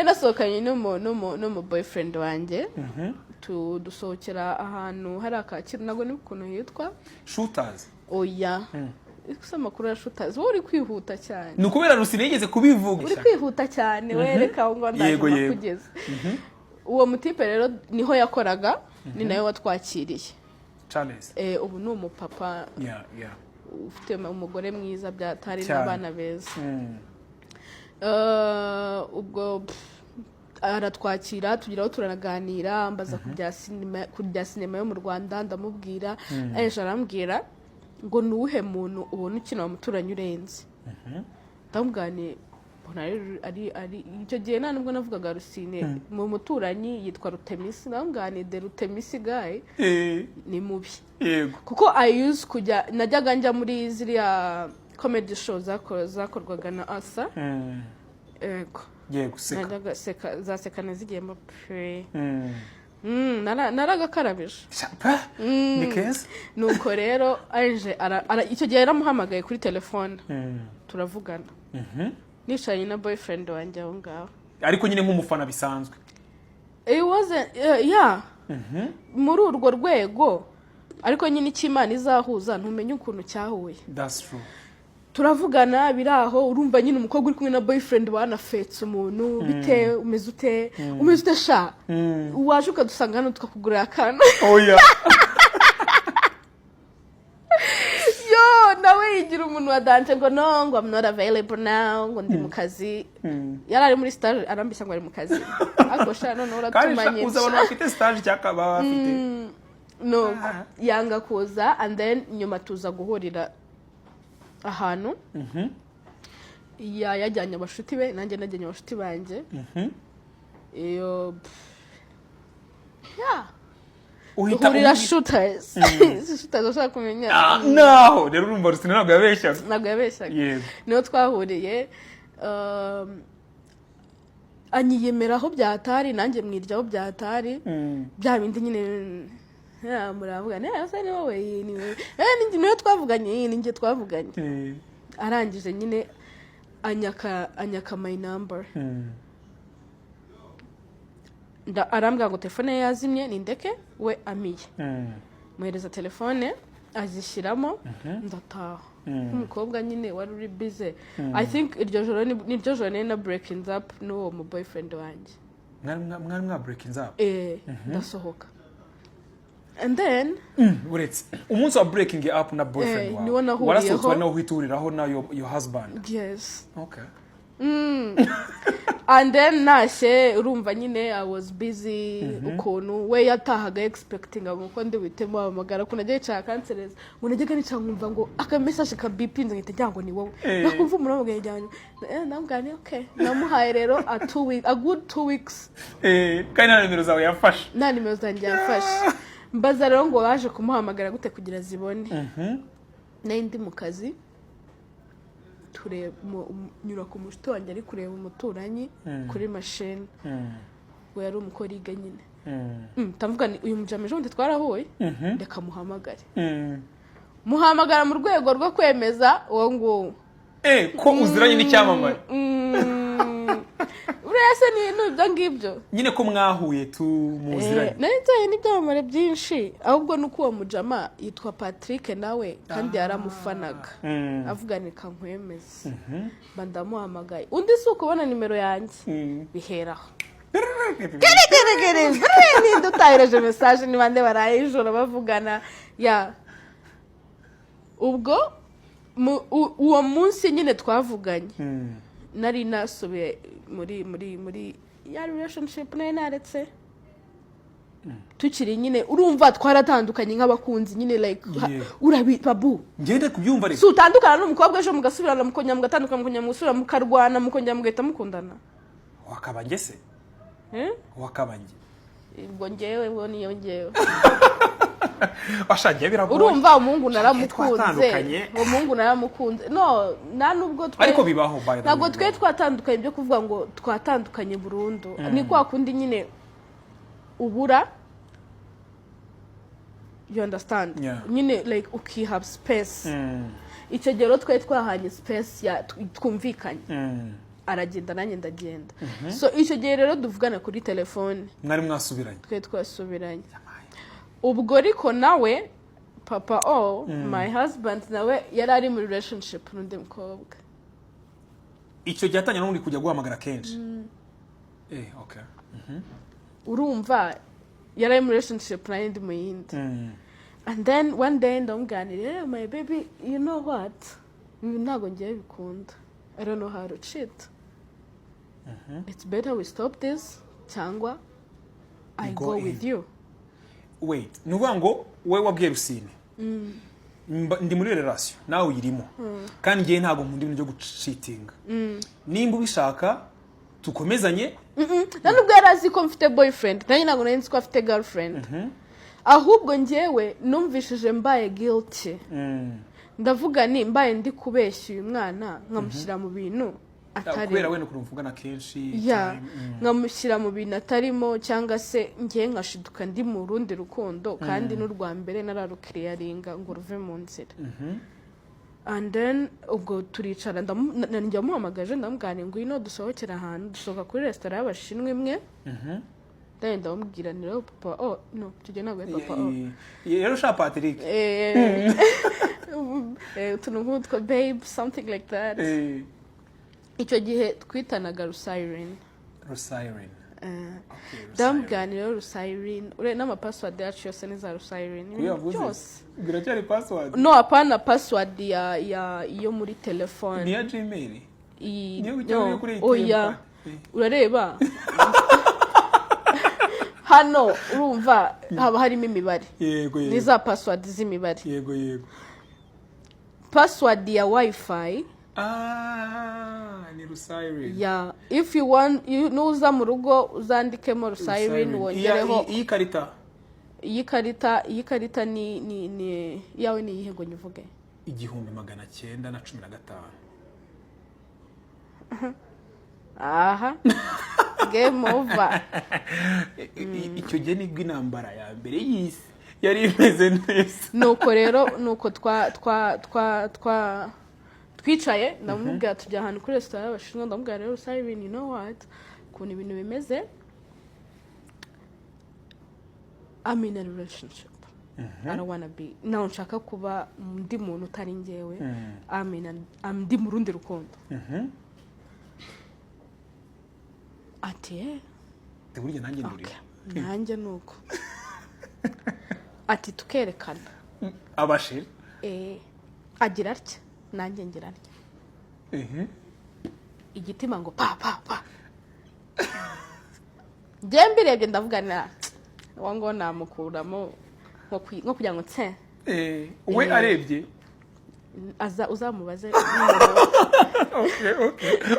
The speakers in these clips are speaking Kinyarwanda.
nasohokanye no boyfriend wanjye dusohokera ahantu hari akakira nago n'ukuntu yitwa Shooters. Oya ikusa makuru ya Shooters wowe uri kwihuta cyane nukubera Rusine yigeze kubivuga uri kwihuta cyane wereka ngo ndaje kugeza uwo mutipe rero niho yakoraga ni nayo watwakiriye Charles ubu ni umupapa ufite umugore mwiza byatari n'abana beza ubwo aratwakira tugiraho turanaganira mbaza kujya sinema yo mu Rwanda ndamubwira ejo arambwira ngo nuhe muntu ubona ukina umuturanyi urenze ndamugane ari icyo gihe nubwo navugaga Rusine mu muturanyi yitwa Rutemisi ndamugane de Rutemisi guy ni mubi yego kuko I use kujya najyaga njya muri ziriya comedy show zakorwaga na Asa yego seka za sekana zigiyemo pre naragakarabije nikeza nuko rero aje icyo gihe yaramuhamagaye kuri telefone turavugana nicaye na boyfriend wanjye aho ngaho ariko nyine nk'umufana bisanzwe muri urwo rwego ariko nyine ikimana izahuza ntumenye ukuntu cyahuye that's true turavugana biraho urumva nyine umukobwa uri kumwe na boyfriend wanafetse umuntu bite umeze ute sha waje ukadusanga hano tukakugurira akana oya nawe yigira umuntu wadanje ngo no ngo I'm not available now ngo ndi mu kazi yari ari muri stage arambishya ngo ari mu kazi ariko sha none uratumanye kuza abantu bafite stage cyakaba bafite no yanga kuza and then nyuma tuza guhurira ahantu yajyanye abashuti be nanjye najyanye abashuti banjye iyo uhurira Shooters Shooters ushaka kumenya naho rero urumva Rusine ntabwo yabeshyaga niho twahuriye anyiyemeraho byatari nanjye mwiryaho byatari bya bindi nyine muravuga asa ni wowe niwe twavuganye ninjye twavuganye arangije nyine anyaka my number arambwira ngo telefone ye yazimye nindeke we amiye muhereza telefone azishyiramo ndataha umukobwa nyine wari uri busy I think iryo joro na breaking up n'uwo mu boyfriend wanjye mwari mwa breaking up ndasohoka and then uretse umunsi wa breaking up na boyfriend wawe warasohotse wari nawe uhituriraho na your husband yes okay and then nashe urumva nyine I was busy ukuntu we yatahaga expecting ngo ndi witemo amagara kunagiye cha cancerers unajyaga nica nkumva ngo aka message ka bipinze ngite cyango ni wowe nakumva umuntu wamugeye cyane namugane okay namuhaye rero a good 2 weeks kandi na nimero zawe yafashe na nimero zanjye yafashe mbaza rero ngo waje kumuhamagara gute kugira zibone ndi mu kazi nyura ku mushito wanjye ari kureba umuturanyi kuri machine we yari umukoriga nyine tavuga uyu mujameje undi twarahuye ndeka muhamagara mu rwego rwo kwemeza uwo nguwo ko uziranye n'icyamamare urese ni ibyo ngibyo nyine ko mwahuye muziranye nari n'ibyamamare byinshi ahubwo nuko uwo mujama yitwa Patrick nawe kandi yaramufanaga avuganika nkwemeza bandamuhamagaye undi si ukubona nimero yanjye biheraho ni dutayireje message ni bande baraye ijoro bavugana ubwo uwo munsi nyine twavuganye nari nasubiye muri ya relationship naretse tukiri nyine urumva twaratandukanye nk'abakunzi nyine like babu ngende kubyumva rero so utandukana n'umukobwa ejo mugasubirana mukongera mugatandukana mukongera musubira mukarwana mukongera mugahita mukundana wakabanje se wakabanje ubwo ngewe bo niyo ngewe washagiye biragoye urumva umuhungu naramukunze no nubwo ariko bibaho by the way ntabwo twatandukanye byo kuvuga ngo twatandukanye burundu ni kwa kundi nyine ubura you understand nyine like have space icyo gihe twahanye space ya twumvikanye aragenda nanjye ndagenda. So icyo gihe rero duvugana kuri telefone. Mwari mwasubiranye? Twe twasubiranye. Ubwo ariko nawe papa my husband nawe yari ari mu relationship n'undi mukobwa. Icyo gihe atanya n'undi kujya guhamagara kenshi. Okay. Urumva yari ari mu relationship na ndi mu yindi. And then one day ndamganira, my baby, you know what? Ntago ngiye bikunda. I don't know how to cheat. It's better we stop this cyangwa I go with you. Wait, nuvuga ngo we wabwiye Rusine. Ndi muri relation nawe uyirimo. Kandi ngiye ntago nkunda ibintu byo gucheatinga. Nimba ubishaka tukomezanye. Nubwo yarazi ko mfite boyfriend, nanjye ntago nari nzi ko afite girlfriend. Ahubwo ngewe numvishije mbaye guilty. Ndavuga ni mbaye ndi kubeshya uyu mwana nkamushyira mu bintu atari. Kubera we no kurumvugana kenshi. Nkamushyira mu bintu atarimo cyangwa se ngiye nkashiduka ndi mu rundi rukundo kandi n'urwa mbere nararukiriyaringa ngo ruve mu nzira. And then ubwo turicara njya muhamagaje ndamubwira ngo ino dusohokera ahantu dusohoka kuri restaurant y'abashinwa imwe. Then ndamubwira ni rero papa no tujye nagwe papa yero sha Patrick tunumutwa babe something like that. Icyo gihe twitanaga Rusiren. Ndamubwira Rusiren ure n'ama password yacu yose ni za Rusiren. Byose biracyari password? No, apana password iyo muri telefone. Ni ya Gmail? Niyo kuri oya urareba hano urumva haba harimo imibare. Yego. Ni za password z'imibare. Yego. Password ya wifi. Ni Rusiren. Yeah, if you want nuza mu rugo uzandikemo Rusiren wongereho iyi karita ni yawe ni yihego nyuvuge 1915. Aha. Game over. Icyo gihe nibwo intambara ya mbere y'isi yari imeze neza. Nuko rero nuko twicaye ndamubwira tujya ahantu kuri restaurant y'abashinwa ndamubwira rero Rusiren, you know what? Kuntu ibintu bimeze. I'm in a relationship. I don't want to be. Now nshaka kuba ndi muntu utari ngewe. I'm ndi mu rundi rukundo. Ati burya nanjye nduri. Nanjye nuko. Ati tukerekana. Abashiri? Agira atya nanjye ngira atya. Igitima ngo pa. Jembirebye ndavuganira wango namukuramo nko kugira ngo tse. We arebye uzamubaze.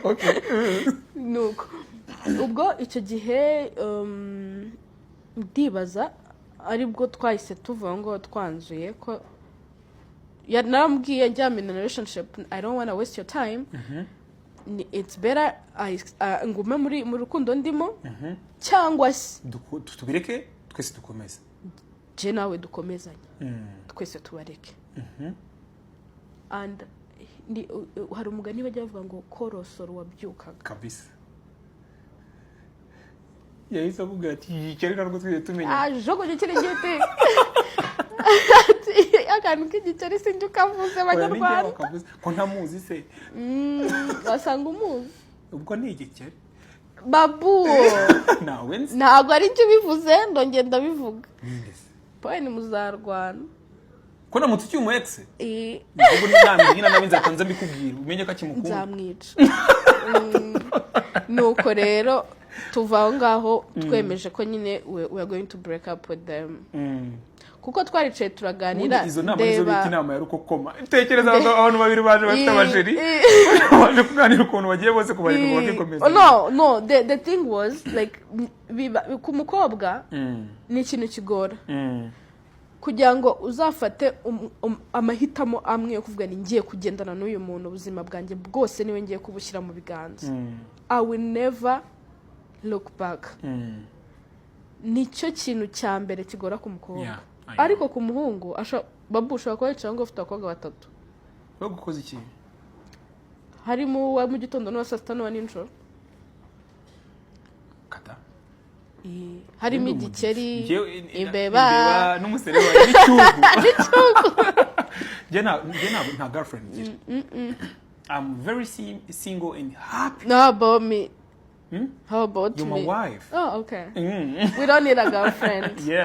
Okay. Nuko ubwo icyo gihe ndibaza aribwo twahise tuvuga ngo twanzuye ko narambwiye njya in a relationship, I don't want to waste your time. It's better ngume mu rukundo ndimo cyangwa se tubireke twese dukomeze. Je nawe dukomezanye twese tubareke. And hari umugani bajya bavuga ngo korosoro wabyukaga kabisa. Yahise avuga ati yikereka rwo twese tumenya jogo gikiri gite akantu k'igiceri sinjye ukavuze abanyarwanda ko ntamuzi se. Wasanga umuzi ubwo ni igiceri babu nawe ntabwo ari cyo bivuze ndongera ndabivuga point muzarwana ko namutse cyumu ex ubwo ntamenya nabinza kanza mbikubwira umenye ko akimukunda nzamwica. Nuko rero tuva ngaho twemeje ko nyine we are going to break up with them. Kuko twaricaye turaganira izo nama nizo bita inama ya rukokoma. Tekereza abantu babiri baje bafite abasheri baje kuganira ukuntu bagiye bose kubarika bakikomeza. No, the thing was like ku mukobwa ni ikintu kigora kugira ngo uzafate amahitamo amwe yo kuvuga ni ngiye kugendana n'uyu muntu ubuzima bwanjye bwose niwe ngiye kubushyira mu biganza. I will never look back. Nicyo kintu cya mbere kigora ku mukobwa. Ariko ku muhungu babu ushobora kuba yicara ngo ufite abakobwa batatu. Bagukoze iki? harimo uwa mu gitondo n'uwa saa sita n'uwa nijoro. kata Harimo igikeri, imbeba n'umuserewa n'icyugu. Nta girlfriend ngira. I'm very single and happy. No, about me. How about You're me? my wife. Oh, okay. We don't need a girlfriend. Yeah.